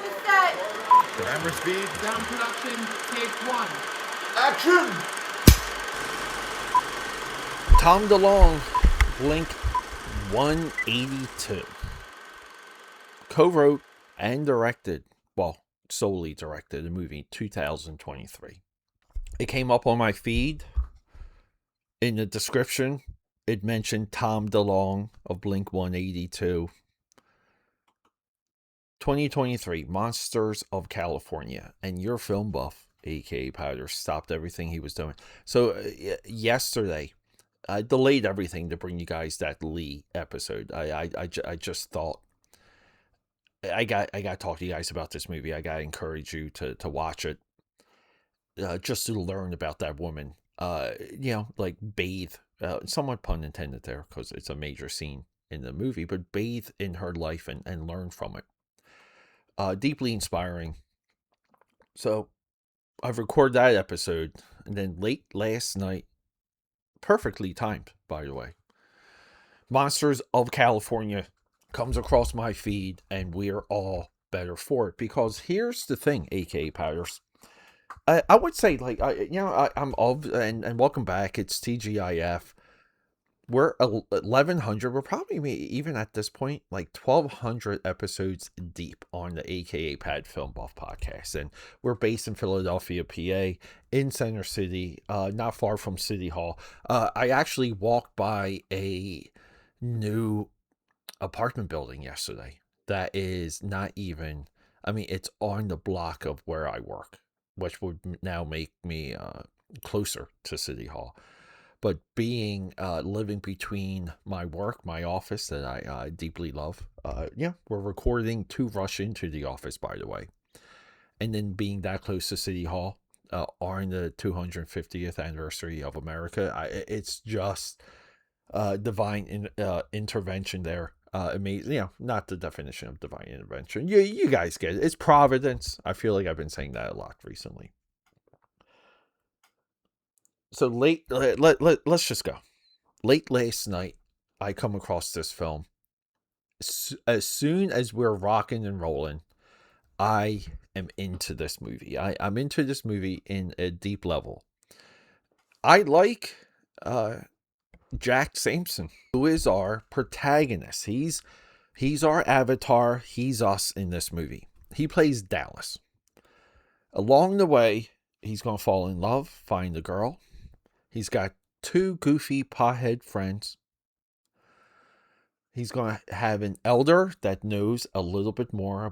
to set. Camera speed. Sound production, take one. Action! Tom DeLonge, Blink 182. Co-wrote and directed, well, solely directed the movie 2023. It came up on my feed. In the description, it mentioned Tom DeLonge of Blink 182. 2023, Monsters of California. And your film buff, aka Powder, stopped everything he was doing. So yesterday, I delayed everything to bring you guys that Lee episode. I just thought I got to talk to you guys about this movie. I got to encourage you to watch it, just to learn about that woman. Like bathe. Somewhat pun intended there, because it's a major scene in the movie, but bathe in her life and learn from it. Deeply inspiring. So I've recorded that episode, and then late last night, perfectly timed, by the way, Monsters of California comes across my feed, and we're all better for it. Because here's the thing, aka Powders. I would say, like, I'm of, and welcome back. It's TGIF. We're 1,100. We're probably even at this point like 1,200 episodes deep on the AKAPAD Film Buff podcast, and we're based in Philadelphia, PA, in Center City, not far from City Hall. I actually walked by a new apartment building yesterday that is not even. I mean, it's on the block of where I work, which would now make me closer to City Hall. But being living between my work, my office that I deeply love, we're recording to rush into the office, by the way, and then being that close to City Hall on the 250th anniversary of America, it's just divine intervention there. Amazing, not the definition of divine intervention. You guys get it. It's providence. I feel like I've been saying that a lot recently. So let's just go. Late last night, I come across this film. As soon as we're rocking and rolling, I am into this movie. I'm into this movie in a deep level. I like Jack Sampson, who is our protagonist. He's our avatar. He's us in this movie. He plays Dallas. Along the way, he's going to fall in love, find a girl. He's got two goofy pothead friends. He's going to have an elder that knows a little bit more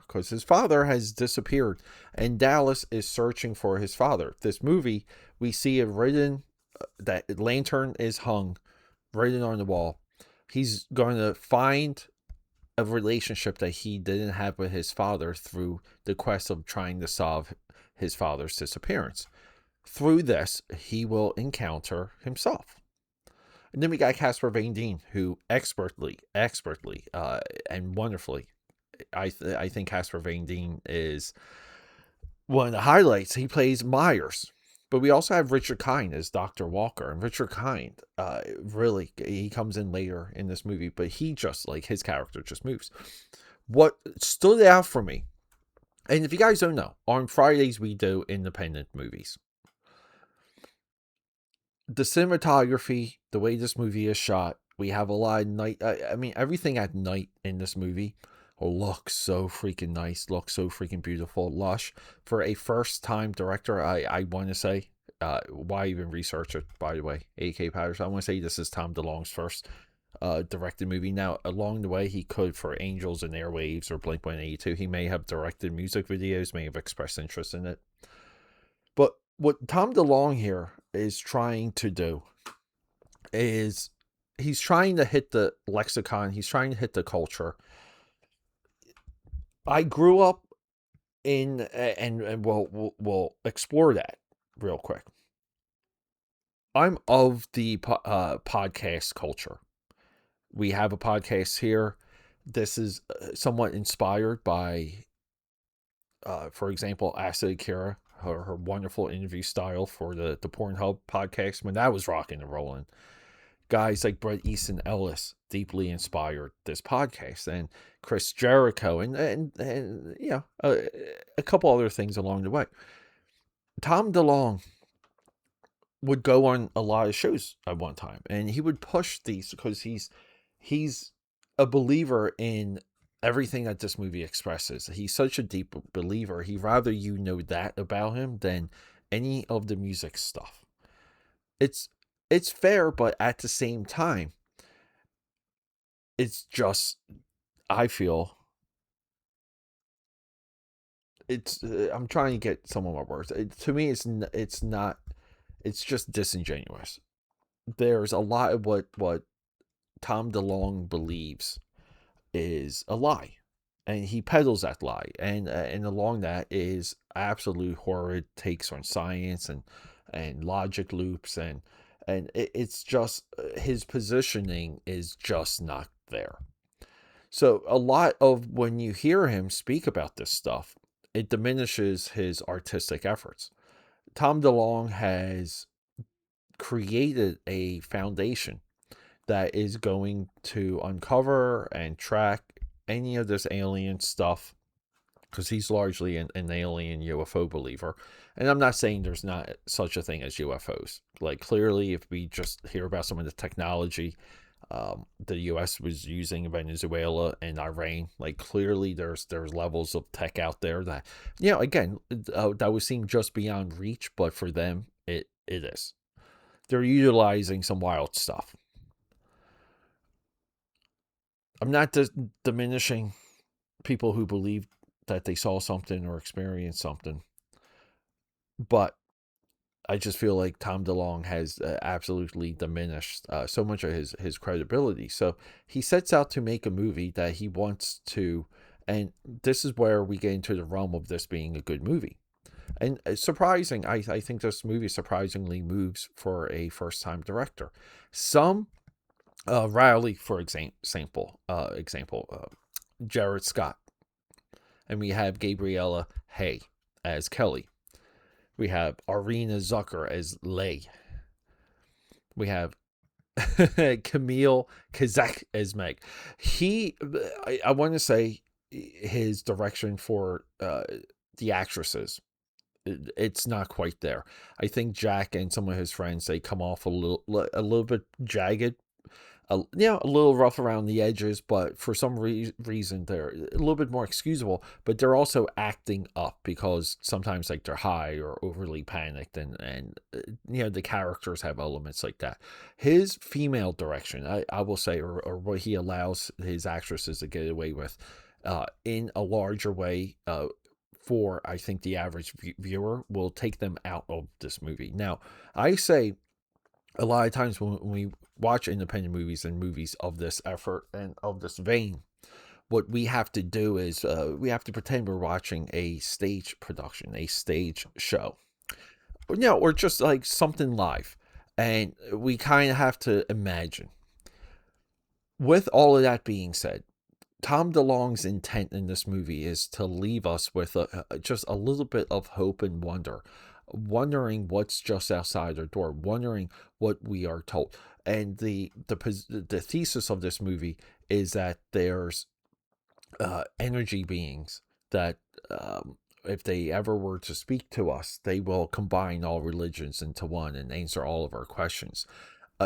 because his father has disappeared, and Dallas is searching for his father. This movie, we see it written, that lantern is hung, written on the wall. He's going to find a relationship that he didn't have with his father through the quest of trying to solve his father's disappearance. Through this, he will encounter himself. And then we got Casper Van Dien, who expertly, and wonderfully, I think Casper Van Dien is one of the highlights. He plays Myers. But we also have Richard Kind as Dr. Walker. And Richard Kind, really, he comes in later in this movie, but he just, like, his character just moves. What stood out for me, and if you guys don't know, on Fridays we do independent movies. The cinematography, the way this movie is shot, we have a lot of night. Everything at night in this movie looks so freaking nice, looks so freaking beautiful, lush. For a first-time director, I want to say, why even research it, by the way, AK Powders? I want to say this is Tom DeLonge's first directed movie. Now, along the way, he could for Angels and Airwaves or Blink 182. He may have directed music videos, may have expressed interest in it. But what Tom DeLonge here is trying to do is he's trying to hit the lexicon. He's trying to hit the culture. I grew up in, and we'll explore that real quick. I'm of the podcast culture. We have a podcast here. This is somewhat inspired by, for example, Asa Akira, her wonderful interview style for the Pornhub podcast when that was rocking and rolling. guys like Bret Easton Ellis deeply inspired this podcast, and Chris Jericho, and you know, a couple other things along the way. Tom DeLonge would go on a lot of shows at one time, and he would push these because he's a believer in everything that this movie expresses. He's such a deep believer. He'd rather you know that about him than any of the music stuff. It's fair, but at the same time, it's just, I feel it's I'm trying to get some of my words. To me, it's not. It's just disingenuous. There's a lot of what Tom DeLonge believes is a lie, and he peddles that lie, and along that is absolute horrid takes on science and logic loops, and it's just his positioning is just not there. So a lot of when you hear him speak about this stuff, it diminishes his artistic efforts. Tom DeLonge has created a foundation that is going to uncover and track any of this alien stuff, because he's largely an alien UFO believer. And I'm not saying there's not such a thing as UFOs. Like, clearly, if we just hear about some of the technology the U.S. was using in Venezuela and Iran, like, clearly there's levels of tech out there that, you know, again, that would seem just beyond reach, but for them, it is. They're utilizing some wild stuff. I'm not diminishing people who believe that they saw something or experienced something, but I just feel like Tom DeLonge has absolutely diminished so much of his credibility. So he sets out to make a movie that he wants to, and this is where we get into the realm of this being a good movie. And surprising, I think this movie surprisingly moves for a first-time director. Some Riley, for example, Jared Scott, and we have Gabriella Hay as Kelly. We have Arena Zucker as Lei. We have Camille Kazak as Meg. I want to say his direction for the actresses, it's not quite there. I think Jack and some of his friends, they come off a little bit jagged, a little rough around the edges, but for some reason they're a little bit more excusable. But they're also acting up because sometimes, like, they're high or overly panicked, and the characters have elements like that. His female direction, I will say, or what he allows his actresses to get away with, in a larger way, for, I think, the average viewer, will take them out of this movie. Now, I say, a lot of times when we watch independent movies and movies of this effort and of this vein, what we have to do is we have to pretend we're watching a stage production, a stage show, or just like something live, and we kind of have to imagine. With all of that being said, Tom DeLonge's intent in this movie is to leave us with just a little bit of hope and wonder, wondering what's just outside our door, wondering what we are told. And the thesis of this movie is that there's energy beings that, if they ever were to speak to us, they will combine all religions into one and answer all of our questions.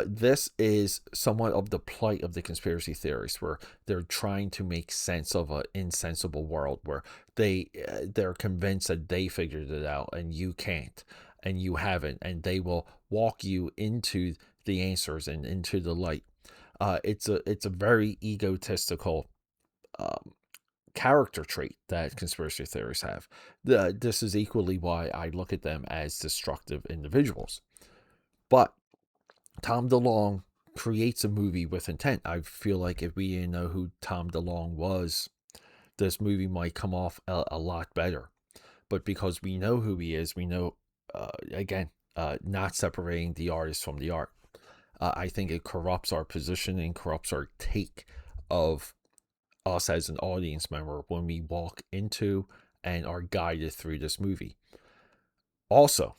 This is somewhat of the plight of the conspiracy theorists, where they're trying to make sense of an insensible world, where they're convinced that they figured it out and you can't, and you haven't, and they will walk you into the answers and into the light. It's a very egotistical character trait that conspiracy theorists have. This is equally why I look at them as destructive individuals. But Tom DeLonge creates a movie with intent. I feel like if we didn't know who Tom DeLonge was, this movie might come off a lot better. But because we know who he is, we know, not separating the artist from the art. I think it corrupts our position and corrupts our take of us as an audience member when we walk into and are guided through this movie. Also,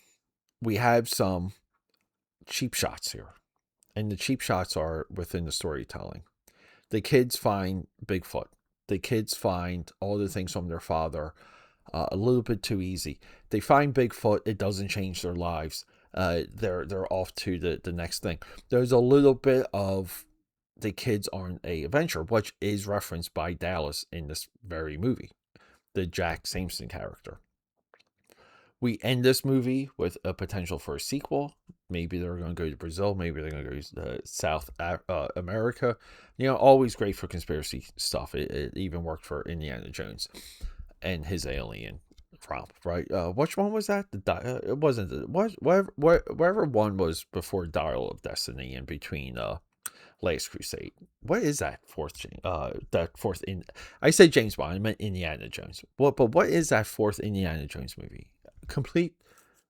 we have some cheap shots here. and the cheap shots are within the storytelling. The kids find Bigfoot. The kids find all the things from their father a little bit too easy. They find Bigfoot. It doesn't change their lives. They're off to the next thing. There's a little bit of the kids on a adventure, which is referenced by Dallas in this very movie, the Jack Sampson character. We end this movie with a potential for a sequel. Maybe they're going to go to Brazil. Maybe they're going to go to South America. Always great for conspiracy stuff. It even worked for Indiana Jones and his alien romp, right? Which one was that? It wasn't whatever one was before Dial of Destiny and between Last Crusade. What is that fourth? I said James Bond. I meant Indiana Jones. But what is that fourth Indiana Jones movie? Complete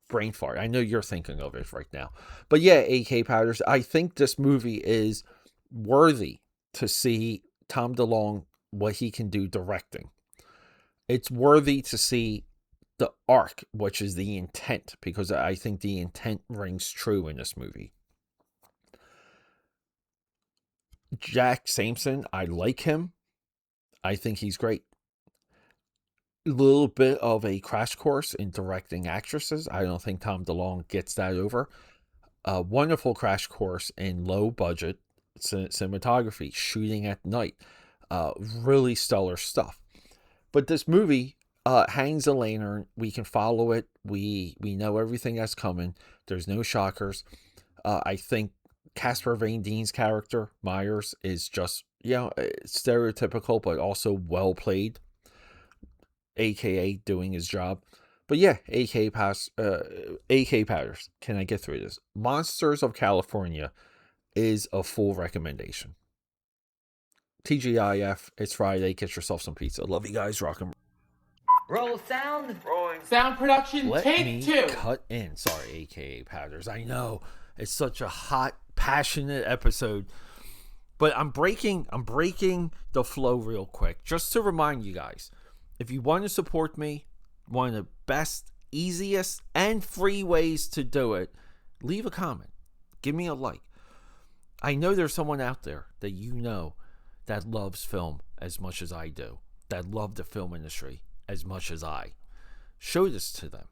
brain fart. I know you're thinking of it right now. But yeah, AK Powders, I think this movie is worthy to see Tom DeLonge, what he can do directing. It's worthy to see the arc, which is the intent, because I think the intent rings true in this movie. Jack Sampson, I like him. I think he's great. A little bit of a crash course in directing actresses. I don't think Tom DeLonge gets that over. A wonderful crash course in low budget cinematography, shooting at night. Really stellar stuff. But this movie hangs a lantern. We can follow it. We know everything that's coming. There's no shockers. I think Casper Van Dien's character, Myers, is just, stereotypical, but also well played. AKA doing his job. But yeah, AK Powders. Can I get through this? Monsters of California is a full recommendation. TGIF, it's Friday. Get yourself some pizza. Love you guys. Rock and Roll sound. Rolling. Sound production, let take me 2. cut in. Sorry, AKA Powders. I know it's such a hot, passionate episode, but I'm breaking the flow real quick just to remind you guys. If you want to support me, one of the best, easiest, and free ways to do it, leave a comment. Give me a like. I know there's someone out there that that loves film as much as I do, that love the film industry as much as I. Show this to them.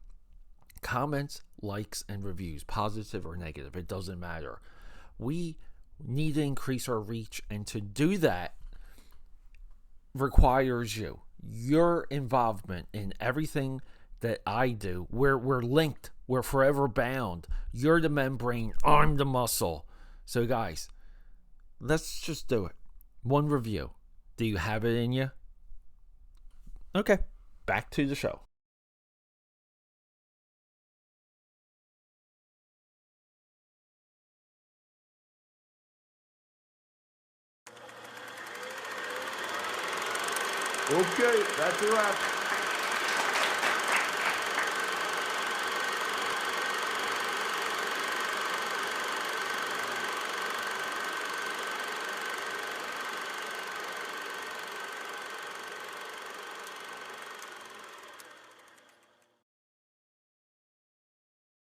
Comments, likes, and reviews, positive or negative, it doesn't matter. We need to increase our reach, and to do that requires your involvement in everything that I do. We're linked. We're forever bound. You're the membrane. I'm the muscle. So guys, let's just do it. One review. Do you have it in you? Okay, back to the show. Okay, that's a wrap.